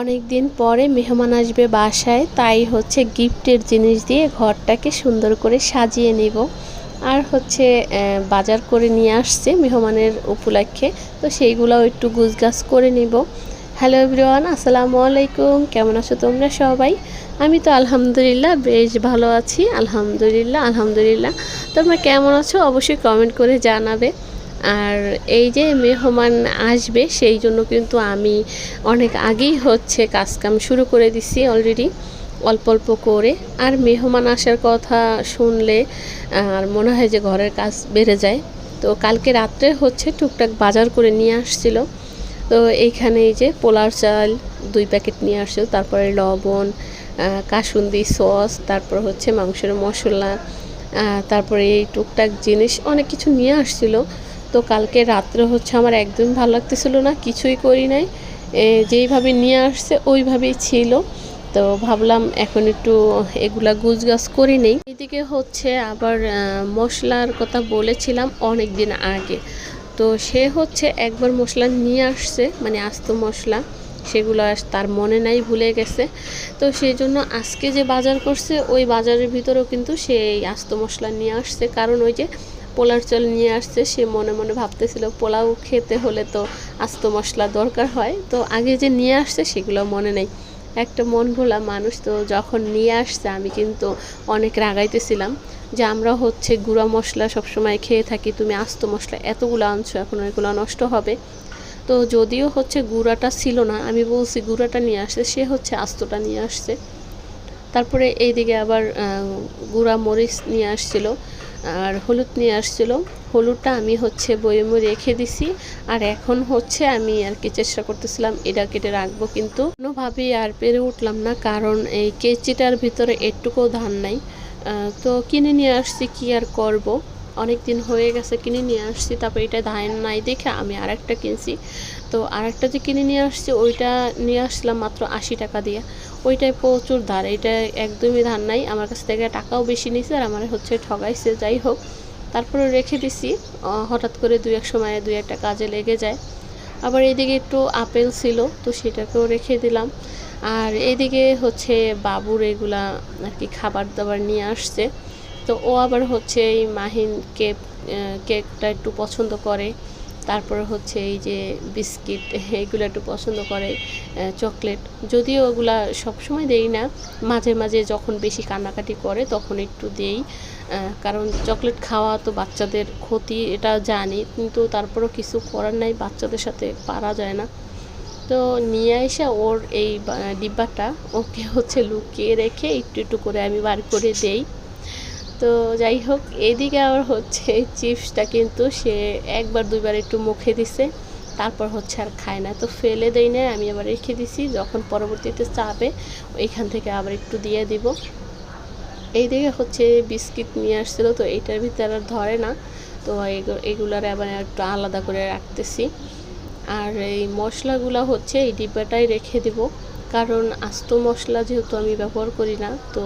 অনেক দিন পরে মেহমান আসবে বাসায়, তাই হচ্ছে গিফটের জিনিস দিয়ে ঘরটাকে সুন্দর করে সাজিয়ে নিব। আর হচ্ছে বাজার করে নিয়ে আসছে মেহমানের উপলক্ষে, তো সেইগুলোও একটু গুছগাছ করে নিব। হ্যালো এভরিওয়ান, আসসালামু আলাইকুম। কেমন আছো তোমরা সবাই? আমি তো আলহামদুলিল্লাহ বেশ ভালো আছি। আলহামদুলিল্লাহ। তোমরা কেমন আছো অবশ্যই কমেন্ট করে জানাবে। আর এই যে মেহমান আসবে সেই জন্য কিন্তু আমি অনেক আগেই হচ্ছে কাজকাম শুরু করে দিছি অলরেডি, অল্প অল্প করে। আর মেহমান আসার কথা শুনলে আর মনে হয় যে ঘরের কাজ বেড়ে যায়। তো কালকে রাত্রে হচ্ছে টুকটাক বাজার করে নিয়ে আসছিল। তো এইখানে এই যে পোলার চাল 2 প্যাকেট নিয়ে আসছিল, তারপরে লবণ, কাসুন্দি সস, তারপর হচ্ছে মাংসের মশলা, তারপরে এই টুকটাক জিনিস অনেক কিছু নিয়ে আসছিল। তো কালকে রাত্রে হচ্ছে আমার একদম ভালো লাগতেছিল না, কিছুই করি নাই, যেইভাবে নিয়ে আসছে ওইভাবেই ছিল। তো ভাবলাম এখন একটু এগুলা গুছগাছ করে নেই। এদিকে হচ্ছে আবার মশলার কথা বলেছিলাম অনেক দিন আগে, তো সে হচ্ছে একবার মশলা নিয়ে আসছে, মানে আস্ত মশলা, সেগুলো তার মনে নাই, ভুলে গেছে। তো সেই জন্য আজকে যে বাজার করছে ওই বাজারের ভিতরেও কিন্তু সেই আস্ত মশলা নিয়ে আসছে, কারণ ওই যে পোলার চাল নিয়ে আসছে, সে মনে মনে ভাবতেছিল পোলাও খেতে হলে তো আস্ত মশলা দরকার হয়, তো আগে যে নিয়ে আসছে সেগুলো মনে নেই। একটা মন ভোলা মানুষ, তো যখন নিয়ে আসছে আমি কিন্তু অনেক রাগাইতেছিলাম যে আমরা হচ্ছে গুঁড়া মশলা সবসময় খেয়ে থাকি, তুমি আস্ত মশলা এতগুলো আনছো, এখন এগুলো নষ্ট হবে। তো যদিও হচ্ছে গুঁড়াটা ছিল না, আমি বলছি গুঁড়াটা নিয়ে আসছে, সে হচ্ছে আস্তটা নিয়ে আসছে। তারপরে এইদিকে আবার গুঁড়া মরিচ নিয়ে আসছিল আর হলুদ নিয়ে আসছিল। হলুদটা আমি হচ্ছে বয়মে রেখে দিছি, আর এখন হচ্ছে আমি আর কি চেষ্টা করতেছিলাম এটা কেটে রাখবো, কিন্তু কোনোভাবেই আর পেরে উঠলাম না, কারণ এই কেচিটার ভিতরে একটুকুও ধান নাই। তো কিনে নিয়ে আসছি, কি আর করব, অনেক দিন হয়ে গেছে কিনে নিয়ে আসছি। তারপর এটা ধান নাই দেখে আমি আরেকটা কিনছি। তো আরেকটা যে কিনে নিয়ে আসছি ওইটা নিয়ে আসলাম মাত্র 80 টাকা দিয়ে। ওইটাই প্রচুর ধার, এটা একদমই ধান নাই। আমার কাছ থেকে টাকাও বেশি নিয়েছে আর আমার হচ্ছে ঠগাইছে। যাই হোক, তারপরে রেখে দিছি, হঠাৎ করে এক সময় 2-1টা কাজে লেগে যায়। আবার এইদিকে একটু আপেল ছিল, তো সেটাকেও রেখে দিলাম। আর এইদিকে হচ্ছে বাবুর এগুলা আর কি খাবার দাবার নিয়ে আসছে। তো ও আবার হচ্ছে এই মাহিন কেকটা একটু পছন্দ করে, তারপরে হচ্ছে এই যে বিস্কিট এইগুলো একটু পছন্দ করে, চকলেট। যদিও ওগুলা সবসময় দেই না, মাঝে মাঝে যখন বেশি কান্নাকাটি করে তখন একটু দেই, কারণ চকলেট খাওয়া তো বাচ্চাদের ক্ষতি এটা জানি, কিন্তু তারপরেও কিছু করার নাই, বাচ্চাদের সাথে পারা যায় না। তো নিয়ে এসে ওর এই ডিব্বাটা ওকে হচ্ছে লুকিয়ে রেখে একটু একটু করে আমি বার করে দেই। তো যাই হোক, এদিকে আবার হচ্ছে চিপসটা কিন্তু সে 1-2বার একটু মুখে দিছে, তারপর হচ্ছে আর খায় না। তো ফেলে দেই না, আমি আবার রেখে দিছি, যখন পরবর্তীতে চাবে ওইখান থেকে আবার একটু দিয়ে দিব। এইদিকে হচ্ছে বিস্কিট নিয়ে আসছিলো, তো এইটার ভিতরে আর ধরে না, তো এগুলার আবার একটু আলাদা করে রাখতেছি। আর এই মশলাগুলো হচ্ছে এই ডিব্বাটাই রেখে দিব, কারণ আস্ত মশলা যেহেতু আমি ব্যবহার করি না, তো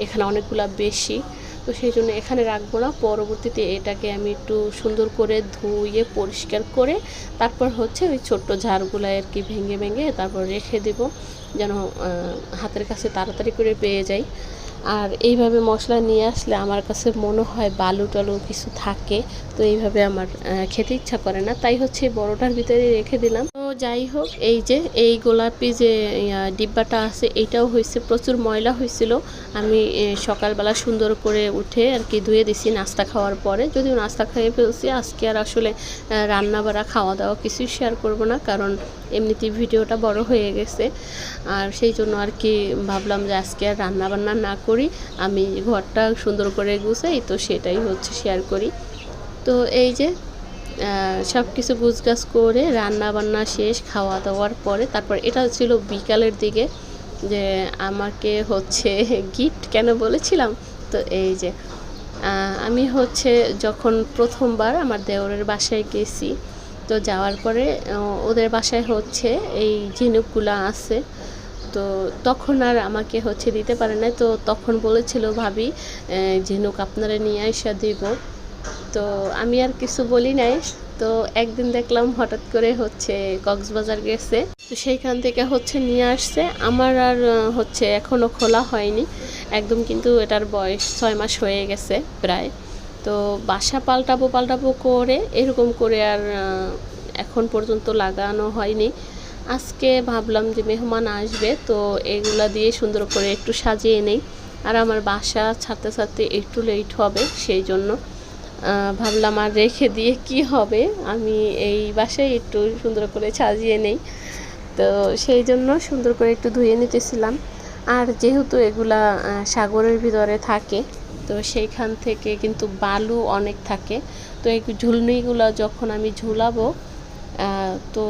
এখানে অনেকগুলা বেশি, তো সেই জন্য এখানে রাখবো না। পরবর্তীতে এটাকে আমি একটু সুন্দর করে ধুয়ে পরিষ্কার করে তারপর হচ্ছে ওই ছোট্ট ঝাড়গুলো আর কি ভেঙে ভেঙে তারপর রেখে দেব, যেন হাতের কাছে তাড়াতাড়ি করে পেয়ে যাই। আর এইভাবে মশলা নিয়ে আসলে আমার কাছে মনে হয় বালু টালু কিছু থাকে, তো এইভাবে আমার খেতে ইচ্ছা করে না, তাই হচ্ছে বড়টার ভিতরে রেখে দিলাম। তো যাই হোক, এই যে এই গোলাপি যে ডিব্বাটা আছে এইটাও হয়েছে, প্রচুর ময়লা হয়েছিল। আমি সকালবেলা সুন্দর করে উঠে আর কি ধুয়ে দিছি নাস্তা খাওয়ার পরে, যদিও নাস্তা খেয়ে ফেলছি। আজকে আর আসলে রান্না বাড়া খাওয়া দাওয়া কিছুই শেয়ার করব না, কারণ এমনিতেই ভিডিওটা বড় হয়ে গেছে। আর সেই জন্য আর কি ভাবলাম যে আজকে আর রান্না বান্না না করি, আমি ঘরটা সুন্দর করে গুছাই, তো সেটাই হচ্ছে শেয়ার করি। তো এই যে সব কিছু গুছগাছ করে রান্না বান্না শেষ, খাওয়া দাওয়ার পরে তারপর এটা ছিল বিকালের দিকে, যে আমাকে হচ্ছে গিফট কেন বলেছিলাম। তো এই যে আমি হচ্ছে যখন প্রথমবার আমার দেওরের বাসায় গেছি, তো যাওয়ার পরে ওদের বাসায় হচ্ছে এই ঝিনুকগুলো আছে, তো তখন আর আমাকে হচ্ছে দিতে পারে না। তো তখন বলেছিল ভাবি ঝিনুক আপনারা নিয়ে আসা দিব, তো আমি আর কিছু বলি নাই, তো একদিন দেখলাম হঠাৎ করে হচ্ছে কক্সবাজার গেছে, তো সেইখান থেকে হচ্ছে নিয়ে আসছে। আমার আর হচ্ছে এখনও খোলা হয়নি একদম, কিন্তু এটার বয়স 6 মাস হয়ে গেছে প্রায়। তো বাসা পাল্টাবো করে এরকম করে আর এখন পর্যন্ত লাগানো হয়নি। আজকে ভাবলাম যে মেহমান আসবে, তো এগুলা দিয়ে সুন্দর করে একটু সাজিয়ে নেই। আর আমার বাসা ছাড়তে একটু লেট হবে, সেই জন্য ভাবলাম আর রেখে দিয়ে কি হবে, আমি এই বাসায় একটু সুন্দর করে সাজিয়ে নেই। তো সেই জন্য সুন্দর করে একটু ধুয়ে নিতেছিলাম। আর যেহেতু এগুলা সাগরের ভিতরে থাকে, তো সেইখান থেকে কিন্তু বালু অনেক থাকে। তো এই ঝুলনিগুলো যখন আমি ঝুলাবো তো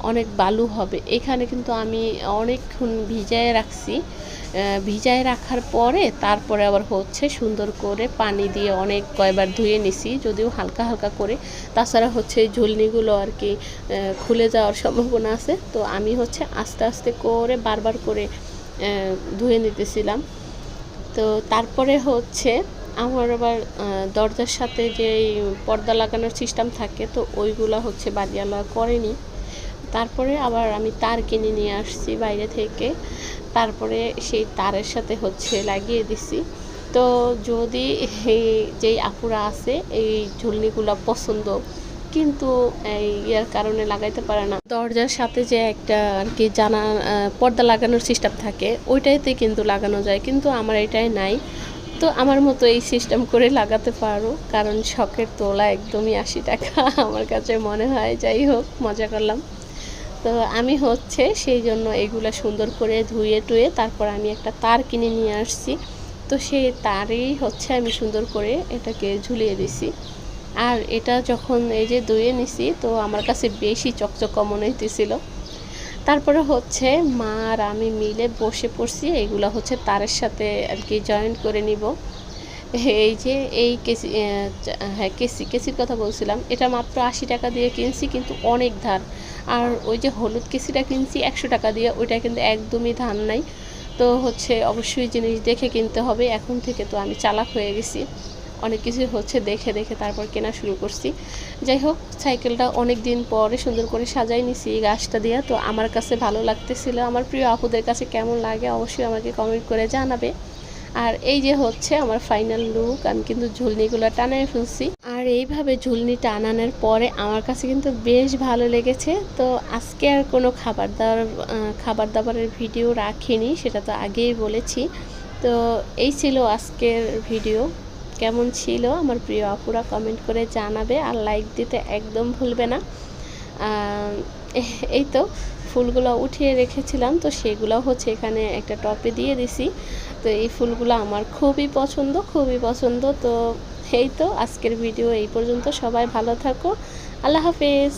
অনেক বালু হবে। এখানে কিন্তু আমি অনেকক্ষণ ভিজায় রাখছি, ভিজায় রাখার পরে তারপরে আবার হচ্ছে সুন্দর করে পানি দিয়ে অনেক কয়বার ধুয়ে নিছি, যদিও হালকা হালকা করে। তাছাড়া হচ্ছে ঝুলনিগুলো আর কি খুলে যাওয়ার সম্ভাবনা আছে, তো আমি হচ্ছে আস্তে আস্তে করে বারবার করে ধুয়ে নিতেছিলাম। তো তারপরে হচ্ছে আমার আবার দরজার সাথে যে পর্দা লাগানোর সিস্টেম থাকে, তো ওইগুলো হচ্ছে বাড়িওয়ালা করেনি। তারপরে আবার আমি তার কিনে নিয়ে আসছি বাইরে থেকে, তারপরে সেই তারের সাথে হচ্ছে লাগিয়ে দিছি। তো যদি যেই আপুরা আছে এই ঝুলনিগুলো পছন্দ কিন্তু এই ইয়ার কারণে লাগাইতে পারে না, দরজার সাথে যে একটা আর কি জানা পর্দা লাগানোর সিস্টেম থাকে ওইটাইতে কিন্তু লাগানো যায়, কিন্তু আমার এটাই নাই। তো আমার মতো এই সিস্টেম করে লাগাতে পারো, কারণ শখের তোলা একদমই 80 টাকা আমার কাছে মনে হয়। যাই হোক, মজা করলাম। তো আমি হচ্ছে সেই জন্য এগুলা সুন্দর করে ধুয়ে টুয়ে তারপর আমি একটা তার কিনে নিয়ে আসছি। তো সেই তারেই হচ্ছে আমি সুন্দর করে এটাকে ঝুলিয়ে দিছি। আর এটা যখন এই যে ধুয়ে নিছি, তো আমার কাছে বেশি চকচকা মনে হইতেছিল। তারপরে হচ্ছে মা আর আমি মিলে বসে পড়ছি এগুলো হচ্ছে তারের সাথে আর কি জয়েন্ট করে নিব। এই যে এই কেসি, হ্যাঁ কেসির কথা বলছিলাম, এটা মাত্র 80 টাকা দিয়ে কিনছি, কিন্তু অনেক ধার। আর ওই যে হলুদ কেসিটা কিনছি 100 টাকা দিয়ে, ওইটা কিন্তু একদমই ধার নাই। তো হচ্ছে অবশ্যই জিনিস দেখে কিনতে হবে। এখন থেকে তো আমি চালাক হয়ে গেছি, অনেক কিছু হচ্ছে দেখে দেখে তারপর কেনা শুরু করছি। যাই হোক, সাইকেলটা অনেক দিন পরে সুন্দর করে সাজাই নিছি এই গাছটা দিয়ে। তো আমার কাছে ভালো লাগতেছিল। আমার প্রিয় আপুদের কাছে কেমন লাগে অবশ্যই আমাকে কমেন্ট করে জানাবে। আর এই যে হচ্ছে আমার ফাইনাল লুক, আমি কিন্তু ঝুলনিগুলো টানিয়ে ফেলছি। আর এইভাবে ঝুলনি টানানোর পরে আমার কাছে কিন্তু বেশ ভালো লেগেছে। তো আজকে আর কোনো খাবার দাবারের ভিডিও রাখিনি, সেটা তো আগেই বলেছি। তো এই ছিল আজকের ভিডিও। কেমন ছিল আমার প্রিয় আপুরা কমেন্ট করে জানাবে, আর লাইক দিতে একদম ভুলবে না। এই তো ফুলগুলো উঠিয়ে রেখেছিলাম, তো সেগুলো হচ্ছে এখানে একটা টপে দিয়ে দিছি। তো এই ফুলগুলো আমার খুবই পছন্দ। তো এই তো আজকের ভিডিও এই পর্যন্ত। সবাই ভালো থাকো, আল্লাহ হাফেজ।